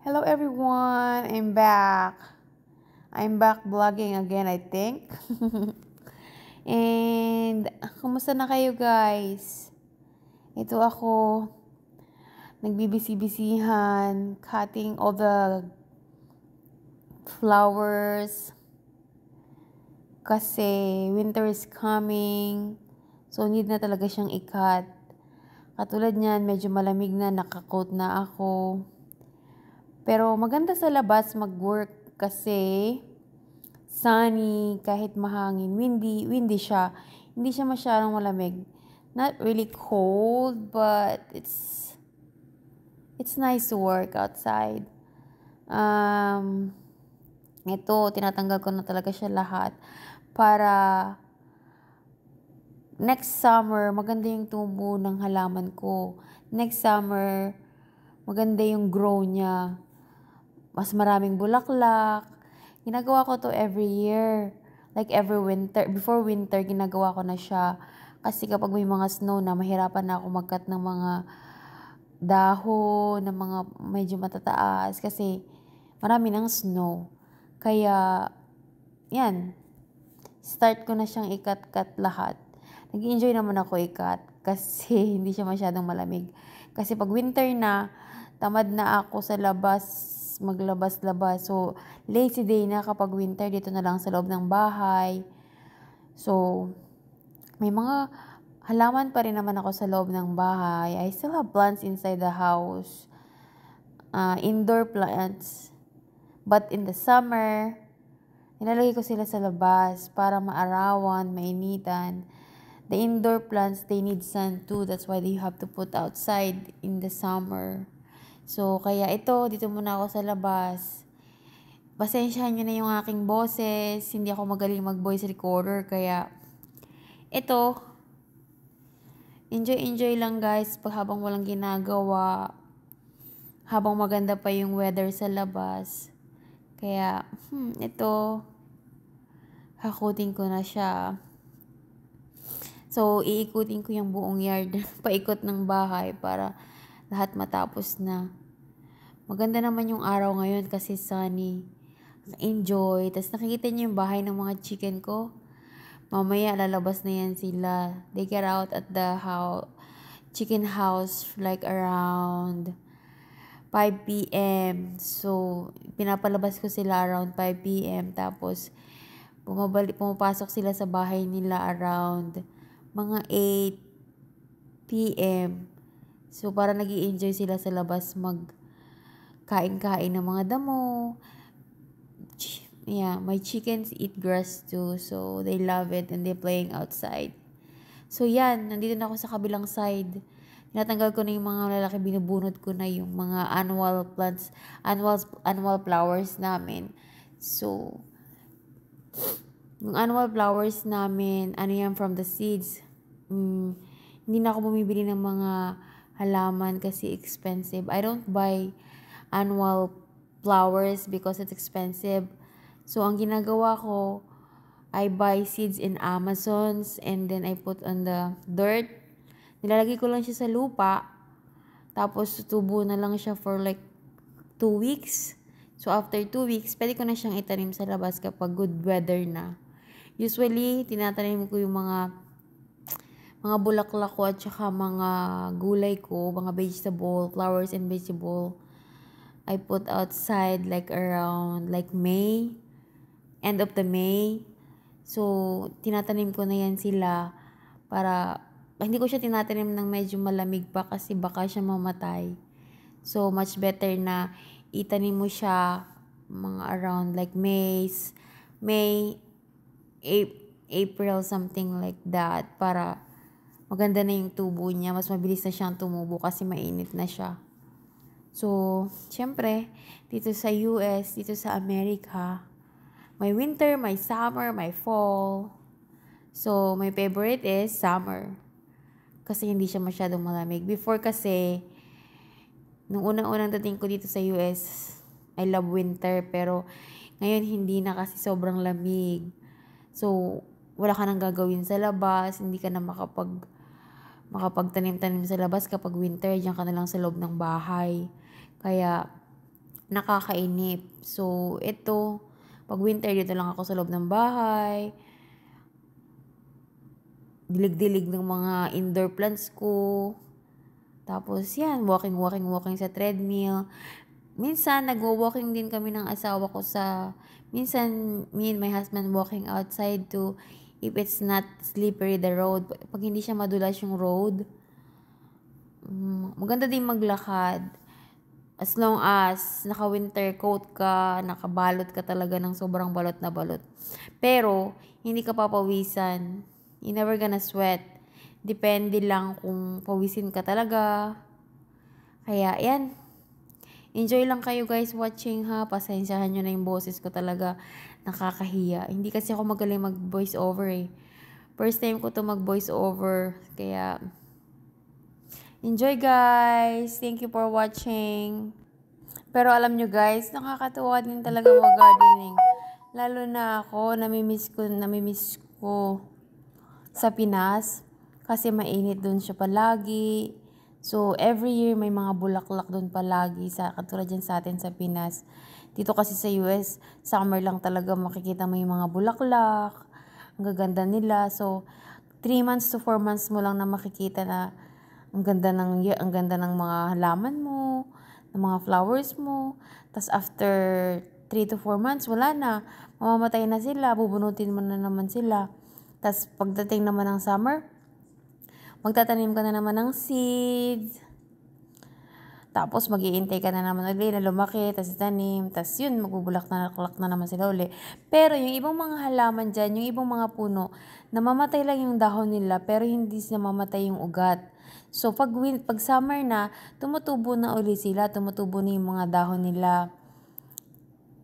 Hello everyone, I'm back. I'm back vlogging again, I think. And kumusta na kayo guys? Ito ako, nagbibisi-bisihan, cutting all the flowers kasi winter is coming. So need na talaga siyang i-cut. Katulad niyan, medyo malamig na, naka-coat na ako. Pero maganda sa labas mag-work kasi sunny, kahit mahangin, windy siya. Hindi siya masyadong malamig. Not really cold, but it's nice to work outside. Ito, tinatanggal ko na talaga siya lahat para next summer, maganda yung tubo ng halaman ko. Next summer, maganda yung grow niya. Mas maraming bulaklak. Ginagawa ko to every year. Like every winter. Before winter, ginagawa ko na siya. Kasi kapag may mga snow na, mahirapan na ako mag-cut ng mga dahon, ng mga medyo matataas. Kasi marami ng snow. Kaya, yan. Start ko na siyang i-cut-cut lahat. Nag-enjoy naman ako i-cut. Kasi hindi siya masyadong malamig. Kasi pag winter na, tamad na ako sa labas, maglabas-labas. So, lazy day na kapag winter, dito na lang sa loob ng bahay. So, may mga halaman pa rin naman ako sa loob ng bahay. I still have plants inside the house. Indoor plants. But in the summer, nilalagay ko sila sa labas para maarawan, mainitan. The indoor plants, they need sun too. That's why they have to put outside in the summer. So, kaya ito, dito muna ako sa labas. Pasensyahan nyo na yung aking boses. Hindi ako magaling mag-voice recorder. Kaya, ito, enjoy lang guys pag habang walang ginagawa. Habang maganda pa yung weather sa labas. Kaya, ito, hakutin ko na siya. So, iikutin ko yung buong yard, paikot ng bahay para lahat matapos na. Maganda naman yung araw ngayon kasi sunny. Enjoy. Tapos nakikita niyo yung bahay ng mga chicken ko. Mamaya lalabas na yan sila. They get out at the chicken house like around 5 p.m. So, pinapalabas ko sila around 5 p.m. Tapos, pumapasok sila sa bahay nila around mga 8 p.m. So, para nag-i-enjoy sila sa labas kain-kain ng mga damo. Yeah, my chickens eat grass too. So, they love it and they're playing outside. So, yan. Nandito na ako sa kabilang side. Tinatanggal ko na yung mga lalaki. Binubunot ko na yung mga annual plants, annual flowers namin. So, yung annual flowers namin, ano yan, from the seeds. Hindi na ako bumibili ng mga halaman kasi expensive. I don't buy annual flowers because it's expensive. So, ang ginagawa ko, I buy seeds in Amazons and then I put on the dirt. Nilalagay ko lang siya sa lupa. Tapos, tubo na lang siya for like 2 weeks. So, after 2 weeks, pwede ko na siyang itanim sa labas kapag good weather na. Usually, tinatanim ko yung mga bulaklak ko at saka mga gulay ko, mga vegetable, flowers and vegetable. I put outside like around like May, end of the May. So, tinatanim ko na yan sila para, hindi ko siya tinatanim ng medyo malamig pa kasi baka siya mamatay. So, much better na itanim mo siya mga around like May, April, something like that, para maganda na yung tubo niya. Mas mabilis na siyang tumubo kasi mainit na siya. So, syempre, dito sa US, dito sa Amerika, may winter, may summer, may fall. So, my favorite is summer. Kasi hindi siya masyadong malamig. Before kasi, nung unang-unang dating ko dito sa US, I love winter. Pero, ngayon hindi na kasi sobrang lamig. So, wala ka nang gagawin sa labas. Hindi ka na makapagtanim-tanim sa labas kapag winter. Diyan ka na lang sa loob ng bahay. Kaya, nakakainip. So, ito, pag winter, dito lang ako sa loob ng bahay. Dilig-dilig ng mga indoor plants ko. Tapos, yan, walking sa treadmill. Minsan, nagwo-walking din kami ng asawa ko minsan, me and my husband walking outside to, if it's not slippery the road. Pag hindi siya madulas yung road, maganda din maglakad. As long as naka-winter coat ka, nakabalot ka talaga ng sobrang balot na balot. Pero, hindi ka papawisan. You never gonna sweat. Depende lang kung pawisin ka talaga. Kaya, yan. Enjoy lang kayo guys watching ha. Pasensyahan nyo na yung boses ko talaga. Nakakahiya. Hindi kasi ako magaling mag-voice over eh. First time ko to mag-voice over. Kaya, enjoy guys! Thank you for watching. Pero alam nyo guys, nakakatuwa din talaga mag-gardening. Lalo na ako, namimiss ko sa Pinas. Kasi mainit dun siya palagi. So, every year may mga bulaklak dun palagi. Katulad dyan sa atin sa Pinas. Dito kasi sa US, summer lang talaga makikita mo yung mga bulaklak. Ang gaganda nila. So, 3 months to 4 months mo lang na makikita na ang ganda ng mga halaman mo, ng mga flowers mo. Tas after 3 to 4 months, wala na. Mamamatay na sila, bubunutin mo na naman sila. Tas pagdating naman ng summer, magtatanim ka na naman ng seeds. Tapos mag-iintay ka na naman ulit na lumaki, tas itanim, tas yun, magbubulak na naman sila uli. Pero yung ibang mga halaman dyan, yung ibang mga puno, namamatay lang yung dahon nila, pero hindi namamatay yung ugat. So, pag summer na, tumutubo na uli sila, tumutubo na yung mga dahon nila.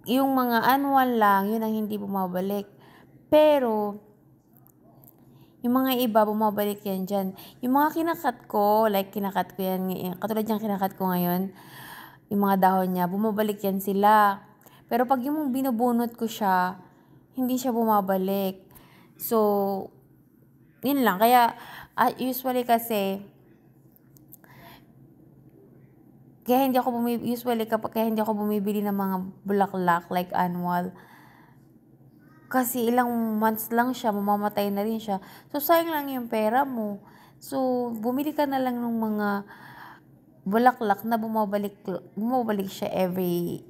Yung mga annual lang, yun ang hindi bumabalik. Pero, yung mga iba, bumabalik yan dyan. Yung mga kinakat ko, like kinakat ko yan, katulad yung kinakat ko ngayon, yung mga dahon niya, bumabalik yan sila. Pero pag yung binubunot ko siya, hindi siya bumabalik. So, yun lang. Kaya, usually kasi, kaya hindi ako bumibili ng mga bulaklak like annual. Kasi ilang months lang siya, mamamatay na rin siya. So, sayang lang yung pera mo. So, bumili ka na lang ng mga bulaklak na bumabalik siya every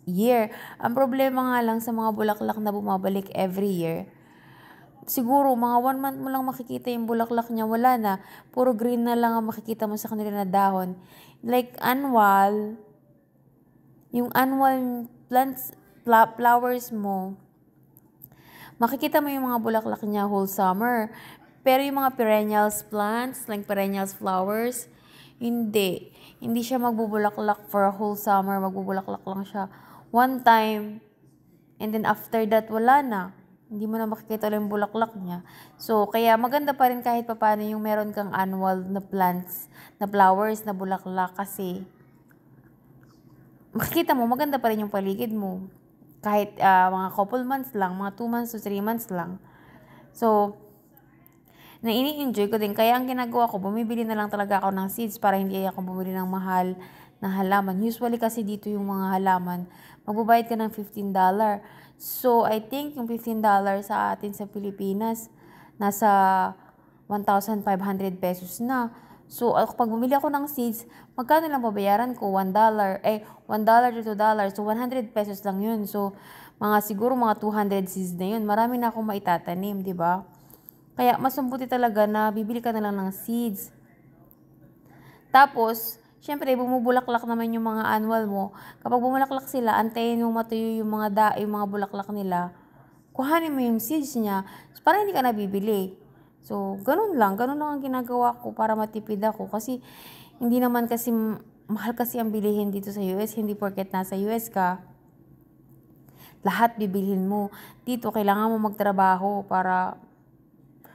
year. Ang problema nga lang sa mga bulaklak na bumabalik every year, siguro mga 1 month mo lang makikita yung bulaklak niya, wala na. Puro green na lang ang makikita mo sa kanila na dahon. Like annual, yung annual flowers mo, makikita mo yung mga bulaklak niya whole summer. Pero yung mga perennials plants, like perennials flowers, hindi. Hindi siya magbubulaklak for a whole summer. Magbubulaklak lang siya one time. And then after that, wala na. Hindi mo na makikita lang yung bulaklak niya. So, kaya maganda pa rin kahit papaano yung meron kang annual na plants, na flowers, na bulaklak. Kasi, makikita mo, maganda pa rin yung paligid mo. Kahit mga couple months lang, mga 2 months to 3 months lang. So, na ini-enjoy ko din. Kaya ang ginagawa ko, bumibili na lang talaga ako ng seeds para hindi ako bumili ng mahal na halaman. Usually kasi dito yung mga halaman, magbabayad ka ng $15. So, I think yung $15 sa atin sa Pilipinas, nasa 1,500 pesos na. So, pag bumili ako ng seeds, magkano lang babayaran ko? $1 to $2. So, 100 pesos lang yun. So, siguro mga 200 seeds na yun. Marami na akong maitatanim, di ba? Kaya, mas mabuti talaga na bibili ka na lang ng seeds. Tapos, syempre, bumubulaklak naman yung mga annual mo. Kapag bumulaklak sila, antayin mo matuyo yung mga bulaklak nila. Kuhanin mo yung seeds niya para hindi ka nabibili. So, ganun lang ang ginagawa ko para matipid ako. Kasi, hindi naman kasi, mahal kasi ang bilihin dito sa US. Hindi porket nasa US ka, lahat bibilhin mo. Dito, kailangan mo magtrabaho para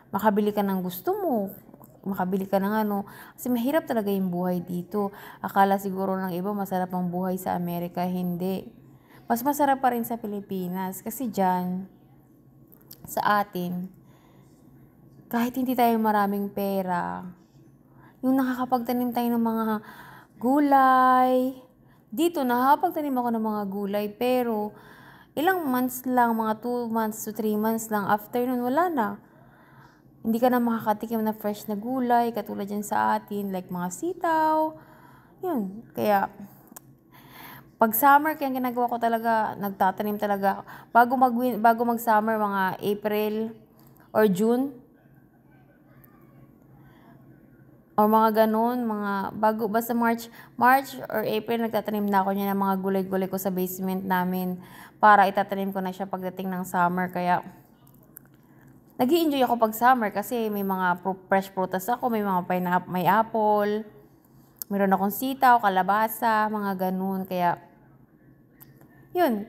makabili ka ng gusto mo. Makabili ka ng ano. Kasi mahirap talaga yung buhay dito. Akala siguro ng iba masarap ang buhay sa Amerika. Hindi. Mas masarap pa rin sa Pilipinas. Kasi dyan, sa atin, kahit hindi tayo maraming pera, yung nakakapagtanim tayo ng mga gulay, Dito, nakakapagtanim ako ng mga gulay, pero ilang months lang, mga 2 months to 3 months lang. After nun, wala na. Hindi ka na makakatikim na fresh na gulay, katulad yan sa atin, like mga sitaw. Yun. Kaya, pag summer, kaya ginagawa ko talaga, nagtatanim talaga. Bago mag-summer, mga April or June, or mga ganun, basta March or April, nagtatanim na ako niya ng mga gulay-gulay ko sa basement namin para itatanim ko na siya pagdating ng summer. Kaya, nag-i-enjoy ako pag summer kasi may mga fresh prutas ako, may mga may apple, meron akong sitaw, kalabasa, mga ganun. Kaya, yun.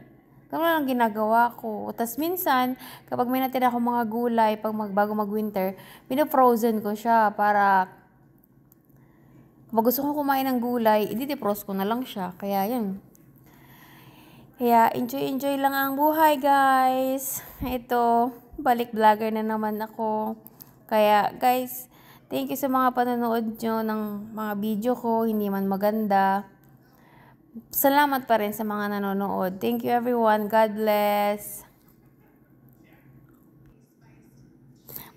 Ganun lang ginagawa ko. Tapos minsan, kapag may natira akong mga gulay, bago mag-winter, pino-frozen ko siya para kapag gusto kong kumain ng gulay, i-defrost ko na lang siya. Kaya yun. Kaya enjoy lang ang buhay, guys. Ito, balik vlogger na naman ako. Kaya guys, thank you sa mga panonood nyo ng mga video ko, hindi man maganda. Salamat pa rin sa mga nanonood. Thank you everyone. God bless.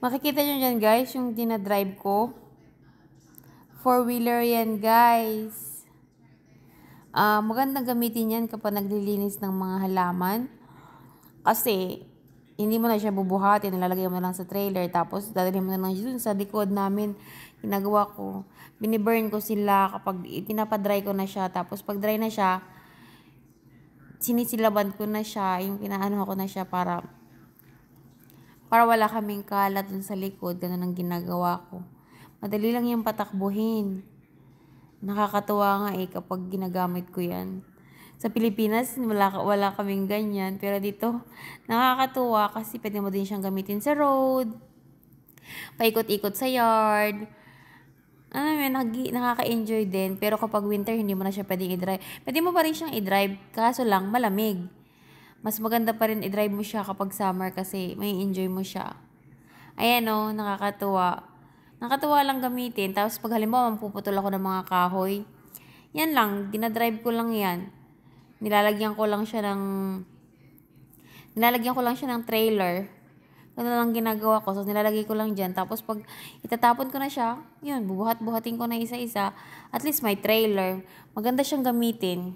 Makikita nyo dyan guys, yung dinadrive ko. 4-wheeler yan guys. Magandang gamitin yan kapag naglilinis ng mga halaman. Kasi, hindi mo na siya bubuhatin, nilalagay mo lang sa trailer, tapos dadalhin mo na lang dun sa likod namin. Ginagawa ko, biniburn ko sila kapag pinapadry ko na siya, tapos pag dry na siya, sinisilaban ko na siya, yung pinaano ko na siya para wala kaming kalat dun sa likod. Ganun ang ginagawa ko. Madali lang yung patakbuhin. Nakakatuwa nga kapag ginagamit ko yan. Sa Pilipinas, wala kaming ganyan. Pero dito, nakakatuwa kasi pwede mo din siyang gamitin sa road, paikot-ikot sa yard. Nakaka-enjoy din. Pero kapag winter, hindi mo na siya pwedeng i-drive. Pwede mo pa rin siyang i-drive, kaso lang malamig. Mas maganda pa rin i-drive mo siya kapag summer kasi may enjoy mo siya. Ayan nakakatuwa. Nakakatuwa lang gamitin. Tapos pag halimbawa, mapuputol ako ng mga kahoy, yan lang, dinadrive ko lang yan. Nilalagyan ko lang siya ng trailer. Ganun lang ginagawa ko. So, nilalagay ko lang dyan. Tapos, pag itatapon ko na siya, yun, bubuhatin ko na isa-isa. At least may trailer. Maganda siyang gamitin.